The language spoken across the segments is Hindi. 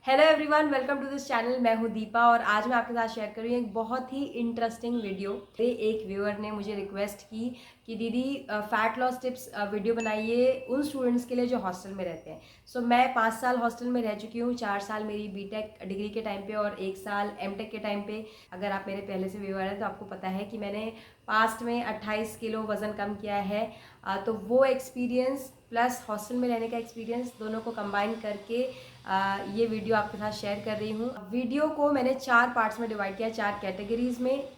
Hello everyone, welcome to this channel. मैं हूं दीपा और आज मैं आपके साथ शेयर कर रही हूँ एक बहुत ही इंटरेस्टिंग वीडियो। एक व्यूअर ने मुझे रिक्वेस्ट की कि दीदी फैट लॉस टिप्स वीडियो बनाइए उन स्टूडेंट्स के लिए जो हॉस्टल में रहते हैं। सो मैं 5 साल हॉस्टल में रह चुकी हूँ, 4 साल मेरी बीटेक डिग्री के टाइम पे और 1 साल एमटेक के टाइम पे। अगर आप मेरे पहले से व्यूअर हैं तो आपको पता है कि मैंने पास्ट में 28 किलो वज़न कम किया है। तो वो एक्सपीरियंस प्लस हॉस्टल में रहने का एक्सपीरियंस दोनों को कंबाइन करके ये वीडियो आपके साथ शेयर कर रही हूँ। वीडियो को मैंने 4 पार्ट्स में डिवाइड किया, 4 कैटेगरीज में।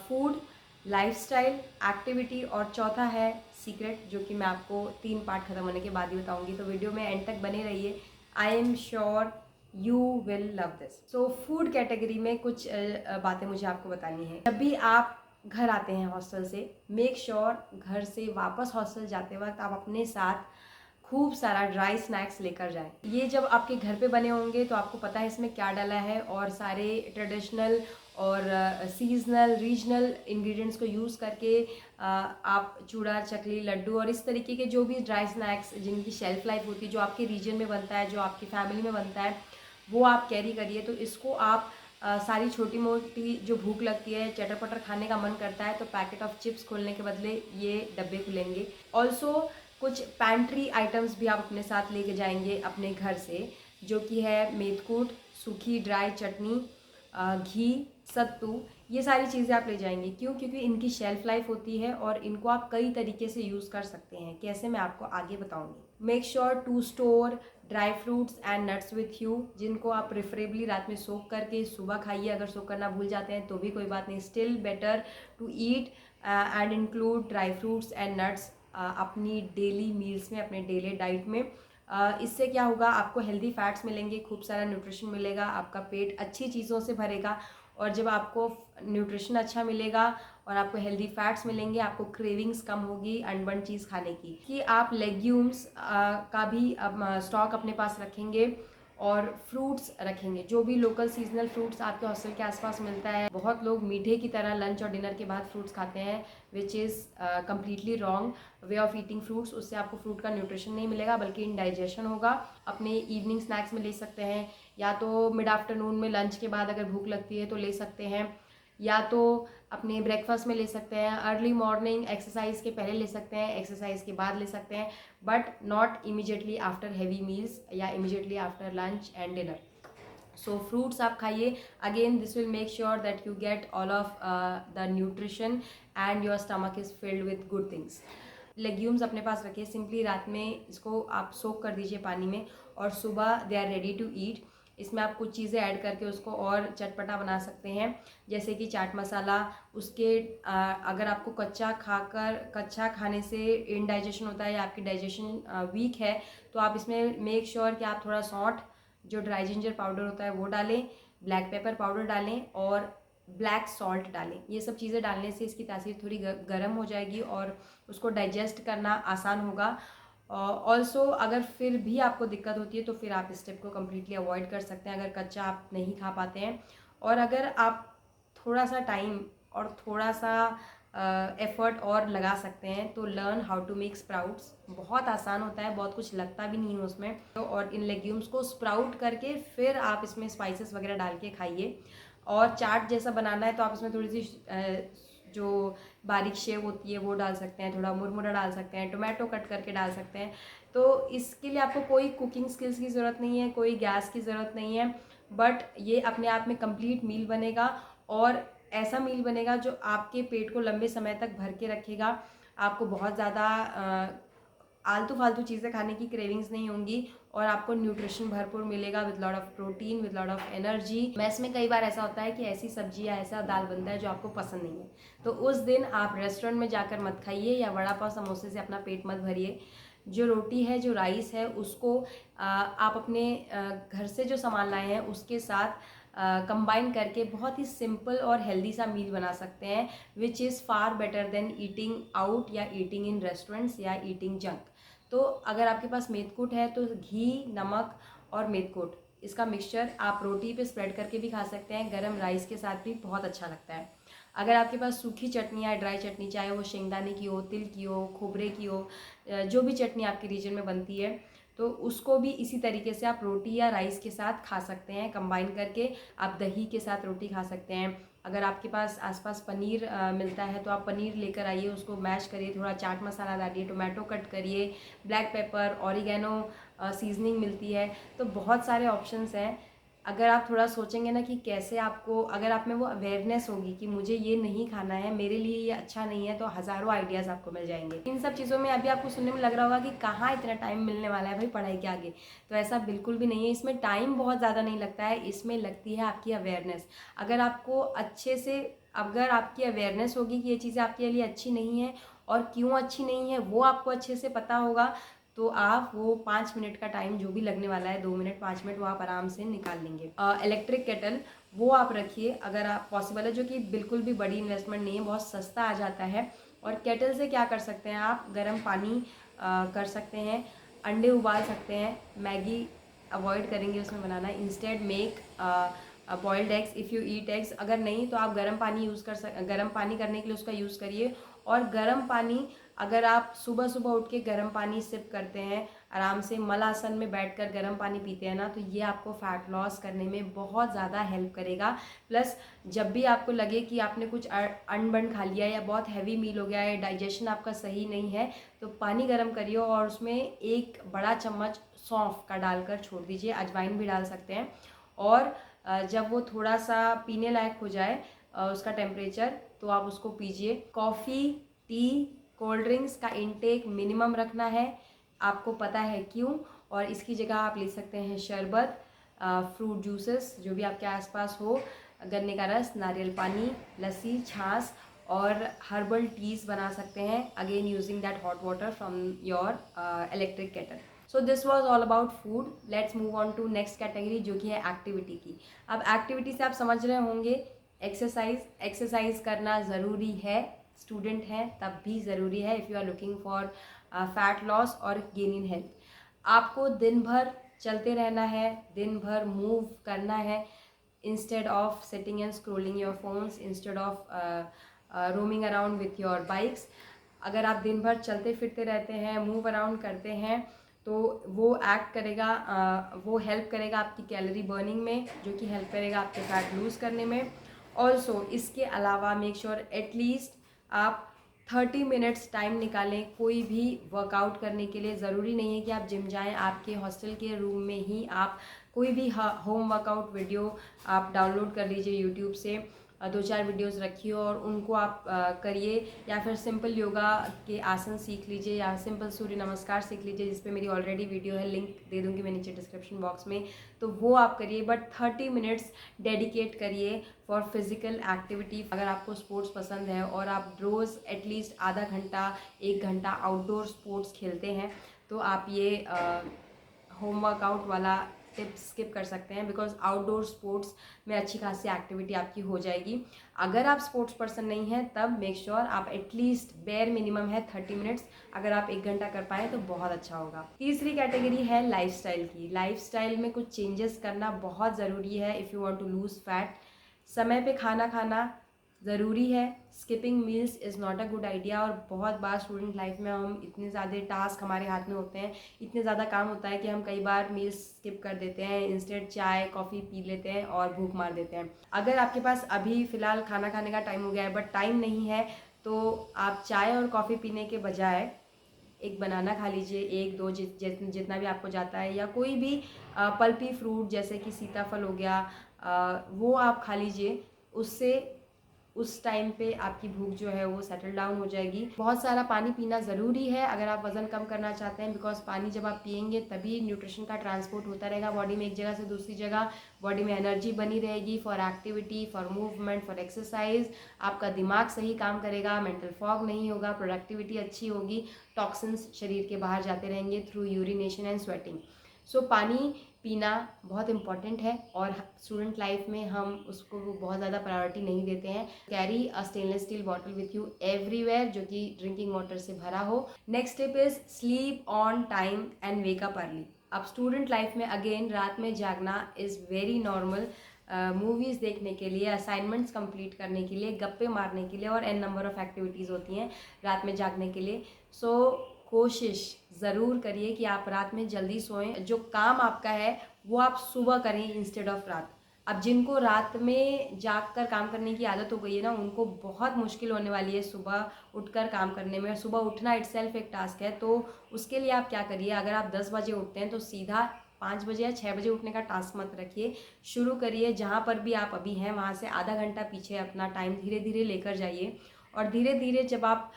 फूड, लाइफस्टाइल, एक्टिविटी और चौथा है सीक्रेट, जो कि मैं आपको 3 पार्ट खत्म होने के बाद ही बताऊंगी। तो वीडियो में एंड तक बने रहिए। I am sure you will love this. So food category में कुछ बातें मुझे आपको बतानी है। जब भी आप घर आते हैं हॉस्टल से, मेक श्योर घर से वापस हॉस्टल जाते वक्त आप अपने साथ खूब सारा ड्राई स्नैक्स लेकर जाएं। ये जब आपके घर पे बने होंगे तो आपको पता है इसमें क्या डाला है, और सारे ट्रेडिशनल और सीजनल रीजनल इंग्रेडिएंट्स को यूज़ करके आप चूड़ा, चकली, लड्डू और इस तरीके के जो भी ड्राई स्नैक्स जिनकी शेल्फ लाइफ होती है, जो आपके रीजन में बनता है, जो आपकी फैमिली में बनता है, वो आप कैरी करिए। तो इसको आप सारी छोटी मोटी जो भूख लगती है, चटर पटर खाने का मन करता है, तो पैकेट ऑफ चिप्स खोलने के बदले ये डब्बे खुलेंगे। ऑल्सो कुछ पैंट्री आइटम्स भी आप अपने साथ लेके जाएंगे अपने घर से, जो कि है मेथकूट, सूखी ड्राई चटनी, घी, सत्तू। ये सारी चीज़ें आप ले जाएंगे। क्यों? क्योंकि इनकी शेल्फ लाइफ होती है और इनको आप कई तरीके से यूज़ कर सकते हैं। कैसे, मैं आपको आगे बताऊंगी। Make sure to store dry fruits and nuts with you, जिनको आप प्रेफरेबली रात में सोक करके सुबह खाइए। अगर सोक करना भूल जाते हैं तो भी कोई बात नहीं, still better to eat and include dry fruits and nuts अपनी डेली मील्स में, अपने डेली डाइट में। इससे क्या होगा, आपको हेल्दी फैट्स मिलेंगे, खूब सारा न्यूट्रिशन मिलेगा, आपका पेट अच्छी चीज़ों से भरेगा। और जब आपको न्यूट्रिशन अच्छा मिलेगा और आपको हेल्दी फैट्स मिलेंगे, आपको क्रेविंग्स कम होगी अनबर्न चीज़ खाने की। कि आप लेग्यूम्स का भी स्टॉक अपने पास रखेंगे और फ्रूट्स रखेंगे, जो भी लोकल सीजनल फ्रूट्स आपके हॉस्टल के आसपास मिलता है। बहुत लोग मीठे की तरह लंच और डिनर के बाद फ्रूट्स खाते हैं, which is completely wrong way of eating fruits. उससे आपको फ्रूट का न्यूट्रिशन नहीं मिलेगा बल्कि इनडाइजेशन होगा। अपने इवनिंग स्नैक्स में ले सकते हैं, या तो मिड आफ्टरनून में लंच के बाद अगर भूख लगती है तो ले सकते हैं, या तो अपने ब्रेकफास्ट में ले सकते हैं, अर्ली मॉर्निंग एक्सरसाइज के पहले ले सकते हैं, एक्सरसाइज के बाद ले सकते हैं, but not immediately after heavy meals या immediately after lunch and dinner. So fruits आप खाइए। Again this will make sure that you get all of the nutrition and your stomach is filled with good things. Legumes अपने पास रखिए। सिंपली रात में इसको आप सोक कर दीजिए पानी में और सुबह they are ready to eat. इसमें आप कुछ चीज़ें ऐड करके उसको और चटपटा बना सकते हैं, जैसे कि चाट मसाला। उसके अगर आपको कच्चा खाने से इनडाइजेशन होता है या आपकी डाइजेशन वीक है, तो आप इसमें मेक श्योर कि आप थोड़ा सौंठ, जो ड्राई जिंजर पाउडर होता है वो डालें, ब्लैक पेपर पाउडर डालें और ब्लैक सॉल्ट डालें। ये सब चीज़ें डालने से इसकी तासीर थोड़ी गर्म हो जाएगी और उसको डाइजेस्ट करना आसान होगा। ऑल्सो अगर फिर भी आपको दिक्कत होती है तो फिर आप इस स्टेप को कम्प्लीटली अवॉइड कर सकते हैं, अगर कच्चा आप नहीं खा पाते हैं। और अगर आप थोड़ा सा टाइम और थोड़ा सा एफर्ट और लगा सकते हैं तो learn how to make sprouts. बहुत आसान होता है, बहुत कुछ लगता भी नहीं है उसमें। तो और इन लेग्यूम्स को स्प्राउट करके फिर आप इसमें स्पाइसेस वगैरह डाल के खाइए। और चाट जैसा बनाना है तो आप इसमें थोड़ी सी जो बारीक शेव होती है वो डाल सकते हैं, थोड़ा मुरमुरा डाल सकते हैं, टोमेटो कट करके डाल सकते हैं। तो इसके लिए आपको कोई कुकिंग स्किल्स की ज़रूरत नहीं है, कोई गैस की ज़रूरत नहीं है, बट ये अपने आप में कंप्लीट मील बनेगा और ऐसा मील बनेगा जो आपके पेट को लंबे समय तक भर के रखेगा। आपको बहुत ज़्यादा आलतू फालतू चीज़ें खाने की क्रेविंग्स नहीं होंगी और आपको न्यूट्रिशन भरपूर मिलेगा with lot of protein, with lot of energy. Mess में कई बार ऐसा होता है कि ऐसी सब्जी या ऐसा दाल बनता है जो आपको पसंद नहीं है, तो उस दिन आप रेस्टोरेंट में जाकर मत खाइए या वड़ा पाव समोसे से अपना पेट मत भरिए। जो रोटी है, जो राइस है, उसको आप अपने घर से जो सामान लाए हैं उसके साथ कंबाइन करके बहुत ही सिंपल और हेल्दी सा मील बना सकते हैं, which is far better than eating out या ईटिंग इन रेस्टोरेंट्स या ईटिंग जंक। तो अगर आपके पास मेथकूट है तो घी, नमक और मेथकूट, इसका मिक्सचर आप रोटी पे स्प्रेड करके भी खा सकते हैं, गरम राइस के साथ भी बहुत अच्छा लगता है। अगर आपके पास सूखी चटनी या ड्राई चटनी, चाहे वो शेंगदाने की हो, तिल की हो, खोबरे की हो, जो भी चटनी आपके रीजन में बनती है, तो उसको भी इसी तरीके से आप रोटी या राइस के साथ खा सकते हैं। कंबाइन करके आप दही के साथ रोटी खा सकते हैं। अगर आपके पास आसपास पनीर मिलता है तो आप पनीर लेकर आइए, उसको मैश करिए, थोड़ा चाट मसाला डालिए, टोमेटो कट करिए, ब्लैक पेपर, ऑरिगेनो सीजनिंग मिलती है। तो बहुत सारे ऑप्शंस हैं। अगर आप थोड़ा सोचेंगे ना कि कैसे आपको, अगर आप में वो अवेयरनेस होगी कि मुझे ये नहीं खाना है, मेरे लिए ये अच्छा नहीं है, तो हज़ारों आइडियाज़ आपको मिल जाएंगे। इन सब चीज़ों में अभी आपको सुनने में लग रहा होगा कि कहाँ इतना टाइम मिलने वाला है भाई पढ़ाई के आगे। तो ऐसा बिल्कुल भी नहीं है। इसमें टाइम बहुत ज़्यादा नहीं लगता है, इसमें लगती है आपकी अवेयरनेस। अगर आपको अच्छे से, अगर आपकी अवेयरनेस होगी कि ये चीज़ें आपके लिए अच्छी नहीं है और क्यों अच्छी नहीं है वो आपको अच्छे से पता होगा, तो आप वो 5 मिनट का टाइम जो भी लगने वाला है, 2 मिनट 5 मिनट, वो आप आराम से निकाल लेंगे। इलेक्ट्रिक केटल वो आप रखिए अगर आप पॉसिबल है, जो कि बिल्कुल भी बड़ी इन्वेस्टमेंट नहीं है, बहुत सस्ता आ जाता है। और केटल से क्या कर सकते हैं आप, गर्म पानी कर सकते हैं, अंडे उबाल सकते हैं, मैगी अवॉइड करेंगे उसमें बनाना, instead make boiled eggs if you eat eggs. अगर नहीं तो आप गर्म पानी यूज़ कर गर्म पानी करने के लिए उसका यूज़ करिए। और गर्म पानी, अगर आप सुबह सुबह उठ के गर्म पानी सिप करते हैं, आराम से मलासन में बैठकर गर्म पानी पीते हैं ना, तो ये आपको फ़ैट लॉस करने में बहुत ज़्यादा हेल्प करेगा। प्लस जब भी आपको लगे कि आपने कुछ अनबन खा लिया या बहुत हैवी मील हो गया है, डाइजेशन आपका सही नहीं है, तो पानी गर्म करिए और उसमें 1 बड़ा चम्मच सौंफ का डालकर छोड़ दीजिए, अजवाइन भी डाल सकते हैं। और जब वो थोड़ा सा पीने लायक हो जाए उसका टेम्परेचर, तो आप उसको पीजिए। कॉफ़ी, टी, कोल्ड ड्रिंक्स का इंटेक मिनिमम रखना है, आपको पता है क्यों। और इसकी जगह आप ले सकते हैं शरबत, फ्रूट जूसेस जो भी आपके आसपास हो, गन्ने का रस, नारियल पानी, लस्सी, छाछ, और हर्बल टीज बना सकते हैं, again using that hot water from your electric kettle. So this was all about food. Let's move on to next category जो कि है एक्टिविटी की। अब एक्टिविटी से आप समझ रहे होंगे एक्सरसाइज करना ज़रूरी है, स्टूडेंट हैं तब भी ज़रूरी है, if you are looking for fat loss और गेन इन हेल्थ। आपको दिन भर चलते रहना है, दिन भर मूव करना है, instead of sitting and scrolling your phones, instead of roaming around with your bikes. अगर आप दिन भर चलते फिरते रहते हैं, मूव अराउंड करते हैं, तो वो एक्ट करेगा, वो हेल्प करेगा आपकी कैलोरी बर्निंग में, जो कि हेल्प करेगा आपके फैट लूज़ करने में। ऑल्सो इसके अलावा मेक श्योर एटलीस्ट आप 30 मिनट्स टाइम निकालें कोई भी वर्कआउट करने के लिए। ज़रूरी नहीं है कि आप जिम जाएं, आपके हॉस्टल के रूम में ही आप कोई भी होम वर्कआउट वीडियो आप डाउनलोड कर लीजिए यूट्यूब से, 2-4 वीडियोस रखिए और उनको आप करिए, या फिर सिंपल योगा के आसन सीख लीजिए, या सिंपल सूर्य नमस्कार सीख लीजिए, जिस पे मेरी ऑलरेडी वीडियो है, लिंक दे दूँगी मैं नीचे डिस्क्रिप्शन बॉक्स में, तो वो आप करिए। बट 30 मिनट्स डेडिकेट करिए फॉर फिजिकल एक्टिविटी। अगर आपको स्पोर्ट्स पसंद है और आप रोज़ एटलीस्ट आधा घंटा 1 घंटा आउटडोर स्पोर्ट्स खेलते हैं, तो आप ये होम वर्कआउट वाला टिप्स स्किप कर सकते हैं, बिकॉज आउटडोर स्पोर्ट्स में अच्छी खासी एक्टिविटी आपकी हो जाएगी। अगर आप स्पोर्ट्स पर्सन नहीं हैं तब मेक श्योर आप एटलीस्ट बेयर मिनिमम है 30 मिनट्स, अगर आप 1 घंटा कर पाएँ तो बहुत अच्छा होगा। तीसरी कैटेगरी है लाइफस्टाइल की। लाइफस्टाइल में कुछ चेंजेस करना बहुत ज़रूरी है if you want to lose fat. समय पे खाना खाना ज़रूरी है, skipping meals is not a good idea. और बहुत बार स्टूडेंट लाइफ में हम इतने ज़्यादा टास्क हमारे हाथ में होते हैं, इतने ज़्यादा काम होता है कि हम कई बार मील्स स्किप कर देते हैं, इंस्टेड चाय कॉफ़ी पी लेते हैं और भूख मार देते हैं। अगर आपके पास अभी फ़िलहाल खाना खाने का टाइम हो गया है बट टाइम नहीं है, तो आप चाय और कॉफ़ी पीने के बजाय एक बनाना खा लीजिए, 1-2 जितना भी आपको जाता है, या कोई भी पल्पी फ्रूट जैसे कि सीताफल हो गया, वो आप खा लीजिए। उससे उस टाइम पे आपकी भूख जो है वो सेटल डाउन हो जाएगी। बहुत सारा पानी पीना ज़रूरी है अगर आप वज़न कम करना चाहते हैं, बिकॉज पानी जब आप पियेंगे तभी न्यूट्रिशन का ट्रांसपोर्ट होता रहेगा बॉडी में, एक जगह से दूसरी जगह। बॉडी में एनर्जी बनी रहेगी for activity, for movement, for exercise. आपका दिमाग सही काम करेगा, मेंटल फॉग नहीं होगा, प्रोडक्टिविटी अच्छी होगी, टॉक्सिन्स शरीर के बाहर जाते रहेंगे थ्रू यूरिनेशन एंड स्वेटिंग। सो पानी पीना बहुत इम्पॉर्टेंट है और स्टूडेंट लाइफ में हम उसको बहुत ज़्यादा प्रायोरिटी नहीं देते हैं। Carry a stainless steel bottle with you everywhere जो कि ड्रिंकिंग वाटर से भरा हो। Next tip is sleep on time and wake up early. अब स्टूडेंट लाइफ में अगेन रात में जागना इज़ वेरी नॉर्मल। मूवीज़ देखने के लिए, असाइनमेंट्स कंप्लीट करने के लिए, गप्पे मारने के लिए और एन नंबर ऑफ एक्टिविटीज़ होती हैं रात में जागने के लिए। सो कोशिश ज़रूर करिए कि आप रात में जल्दी सोएं। जो काम आपका है वो आप सुबह करें इंस्टेड ऑफ रात। अब जिनको रात में जाग कर काम करने की आदत हो गई है ना, उनको बहुत मुश्किल होने वाली है सुबह उठकर काम करने में। सुबह उठना इटसेल्फ एक टास्क है। तो उसके लिए आप क्या करिए, अगर आप 10 बजे उठते हैं तो सीधा 5 बजे या 6 बजे उठने का टास्क मत रखिए। शुरू करिए जहाँ पर भी आप अभी हैं वहाँ से आधा घंटा पीछे अपना टाइम धीरे धीरे लेकर जाइए। और धीरे धीरे जब आप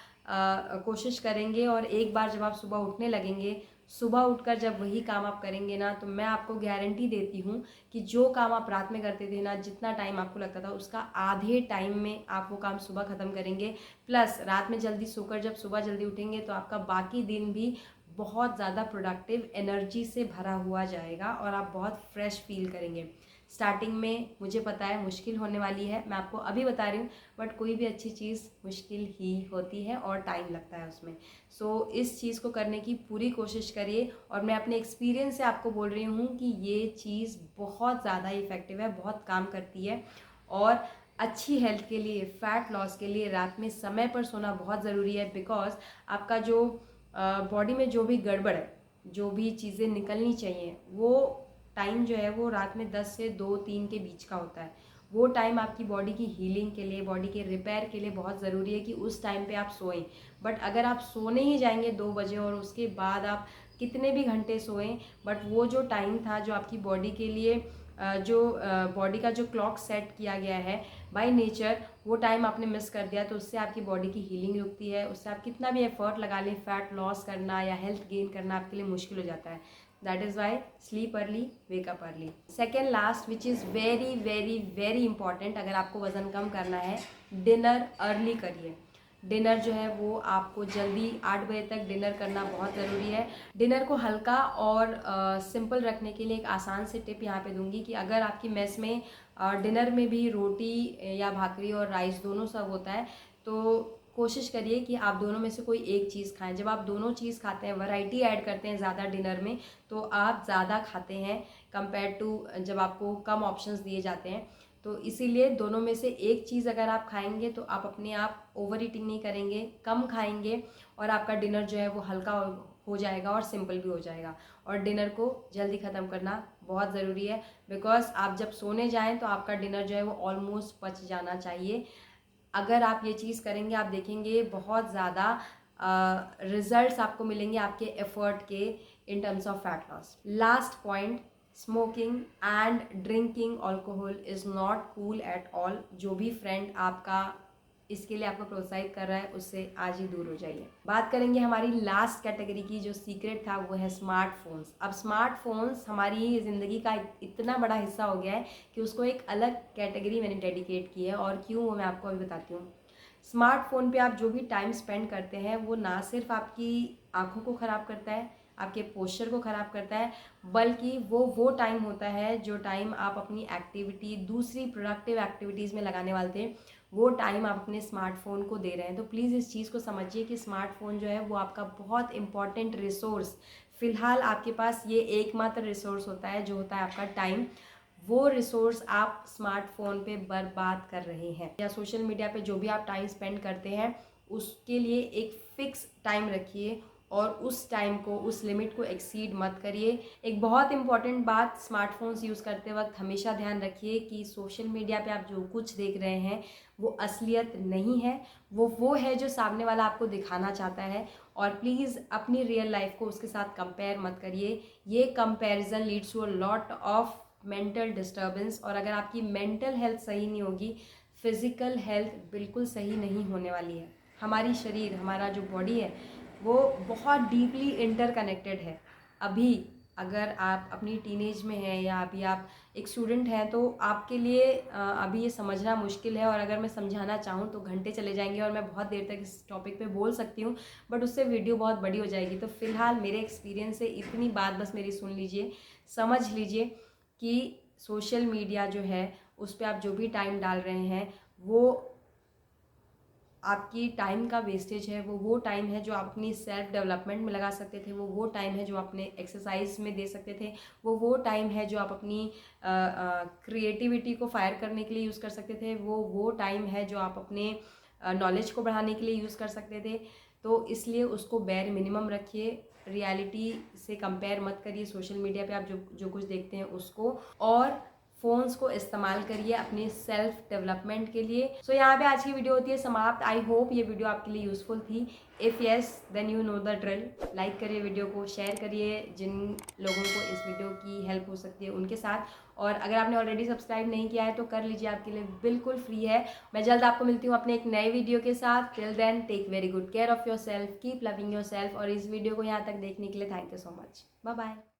कोशिश करेंगे और एक बार जब आप सुबह उठने लगेंगे, सुबह उठकर जब वही काम आप करेंगे ना, तो मैं आपको गारंटी देती हूँ कि जो काम आप रात में करते थे ना, जितना टाइम आपको लगता था उसका आधे टाइम में आप वो काम सुबह ख़त्म करेंगे। प्लस रात में जल्दी सोकर जब सुबह जल्दी उठेंगे तो आपका बाकी दिन भी बहुत ज़्यादा प्रोडक्टिव एनर्जी से भरा हुआ जाएगा और आप बहुत फ्रेश फील करेंगे। स्टार्टिंग में मुझे पता है मुश्किल होने वाली है, मैं आपको अभी बता रही हूँ, बट कोई भी अच्छी चीज़ मुश्किल ही होती है और टाइम लगता है उसमें। सो इस चीज़ को करने की पूरी कोशिश करिए। और मैं अपने एक्सपीरियंस से आपको बोल रही हूँ कि ये चीज़ बहुत ज़्यादा इफ़ेक्टिव है, बहुत काम करती है। और अच्छी हेल्थ के लिए, फ़ैट लॉस के लिए रात में समय पर सोना बहुत ज़रूरी है। बिकॉज आपका जो बॉडी में जो भी गड़बड़ है, जो भी चीज़ें निकलनी चाहिए, वो टाइम जो है वो रात में 10 से 2-3 के बीच का होता है। वो टाइम आपकी बॉडी की हीलिंग के लिए, बॉडी के रिपेयर के लिए बहुत ज़रूरी है कि उस टाइम पे आप सोएं। बट अगर आप सोने ही जाएंगे 2 बजे और उसके बाद आप कितने भी घंटे सोएं, बट वो जो टाइम था जो आपकी बॉडी के लिए जो बॉडी का जो क्लॉक सेट किया गया है बाय नेचर, वो टाइम आपने मिस कर दिया, तो उससे आपकी बॉडी की हीलिंग रुकती है। उससे आप कितना भी एफर्ट लगा लें, फैट लॉस करना या हेल्थ गेन करना आपके लिए मुश्किल हो जाता है। That is why sleep early, wake up early. Second last which is very very very important, अगर आपको वज़न कम करना है, डिनर अर्ली करिए। डिनर जो है वो आपको जल्दी 8 बजे तक डिनर करना बहुत ज़रूरी है। डिनर को हल्का और सिंपल रखने के लिए एक आसान से टिप यहाँ पे दूंगी कि अगर आपकी मेस में डिनर में भी रोटी या भाकरी और राइस दोनों सर्व होता है, तो कोशिश करिए कि आप दोनों में से कोई एक चीज़ खाएं। जब आप दोनों चीज़ खाते हैं, वैरायटी ऐड करते हैं ज़्यादा डिनर में, तो आप ज़्यादा खाते हैं कंपेयर टू जब आपको कम ऑप्शंस दिए जाते हैं। तो इसीलिए दोनों में से एक चीज़ अगर आप खाएंगे तो आप अपने आप ओवर ईटिंग नहीं करेंगे, कम खाएंगे और आपका डिनर जो है वो हल्का हो जाएगा और सिंपल भी हो जाएगा। और डिनर को जल्दी ख़त्म करना बहुत ज़रूरी है। बिकॉज आप जब सोने जाएं तो आपका डिनर जो है वो ऑलमोस्ट पच जाना चाहिए। अगर आप ये चीज़ करेंगे, आप देखेंगे बहुत ज़्यादा रिजल्ट्स आपको मिलेंगे आपके एफर्ट के in terms of fat loss. Last point, smoking and drinking alcohol is not cool at all. जो भी फ्रेंड आपका इसके लिए आपको प्रोत्साहित कर रहा है, उससे आज ही दूर हो जाइए। बात करेंगे हमारी लास्ट कैटेगरी की, जो सीक्रेट था वो है स्मार्टफोन्स। अब स्मार्टफोन्स हमारी ज़िंदगी का इतना बड़ा हिस्सा हो गया है कि उसको एक अलग कैटेगरी मैंने डेडिकेट की है। और क्यों, वो मैं आपको अभी बताती हूँ। स्मार्टफोन पे आप जो भी टाइम स्पेंड करते हैं वो ना सिर्फ आपकी आँखों को ख़राब करता है, आपके पोस्चर को ख़राब करता है, बल्कि वो टाइम होता है जो टाइम आप अपनी एक्टिविटी, दूसरी प्रोडक्टिव एक्टिविटीज़ में लगाने वाले थे, वो टाइम आप अपने स्मार्टफोन को दे रहे हैं। तो प्लीज़ इस चीज़ को समझिए कि स्मार्टफोन जो है वो आपका बहुत इंपॉर्टेंट रिसोर्स, फ़िलहाल आपके पास ये एकमात्र रिसोर्स होता है जो होता है आपका टाइम। वो रिसोर्स आप स्मार्टफोन पे बर्बाद कर रहे हैं। या सोशल मीडिया पे जो भी आप टाइम स्पेंड करते हैं उसके लिए एक फ़िक्स टाइम रखिए और उस टाइम को, उस लिमिट को एक्सीड मत करिए। एक बहुत इंपॉर्टेंट बात, स्मार्टफोन्स यूज़ करते वक्त हमेशा ध्यान रखिए कि सोशल मीडिया पे आप जो कुछ देख रहे हैं वो असलियत नहीं है, वो है जो सामने वाला आपको दिखाना चाहता है। और प्लीज़ अपनी रियल लाइफ को उसके साथ कंपेयर मत करिए। ये comparison leads to a lot of mental disturbance. और अगर आपकी मेंटल हेल्थ सही नहीं होगी, फिज़िकल हेल्थ बिल्कुल सही नहीं होने वाली है। हमारी शरीर, हमारा जो बॉडी है वो बहुत डीपली इंटरकनेक्टेड है। अभी अगर आप अपनी टीनेज में हैं या अभी आप एक स्टूडेंट हैं तो आपके लिए अभी ये समझना मुश्किल है। और अगर मैं समझाना चाहूँ तो घंटे चले जाएंगे और मैं बहुत देर तक इस टॉपिक पे बोल सकती हूँ, बट उससे वीडियो बहुत बड़ी हो जाएगी। तो फ़िलहाल मेरे एक्सपीरियंस से इतनी बात बस मेरी सुन लीजिए, समझ लीजिए कि सोशल मीडिया जो है उस पर आप जो भी टाइम डाल रहे हैं वो आपकी टाइम का वेस्टेज है। वो टाइम है जो आप अपनी सेल्फ डेवलपमेंट में लगा सकते थे, वो टाइम है जो आप अपने एक्सरसाइज में दे सकते थे, वो टाइम है जो आप अपनी क्रिएटिविटी को फायर करने के लिए यूज़ कर सकते थे, वो टाइम है जो आप अपने नॉलेज को बढ़ाने के लिए यूज़ कर सकते थे। तो इसलिए उसको बेयर मिनिमम रखिए, रियलिटी से कंपेयर मत करिए सोशल मीडिया पे आप जो कुछ देखते हैं उसको, और फ़ोन्स को इस्तेमाल करिए अपनी सेल्फ डेवलपमेंट के लिए। सो यहाँ पे आज की वीडियो होती है समाप्त। आई होप ये वीडियो आपके लिए यूज़फुल थी। If yes then you know the drill. Like करिए वीडियो को, शेयर करिए जिन लोगों को इस वीडियो की हेल्प हो सकती है उनके साथ, और अगर आपने ऑलरेडी सब्सक्राइब नहीं किया है तो कर लीजिए, आपके लिए बिल्कुल फ्री है। मैं जल्द आपको मिलती हूँ अपने एक नए वीडियो के साथ। Till then take very good care of yourself, keep loving yourself, और इस वीडियो को यहाँ तक देखने के लिए thank you so much. Bye bye.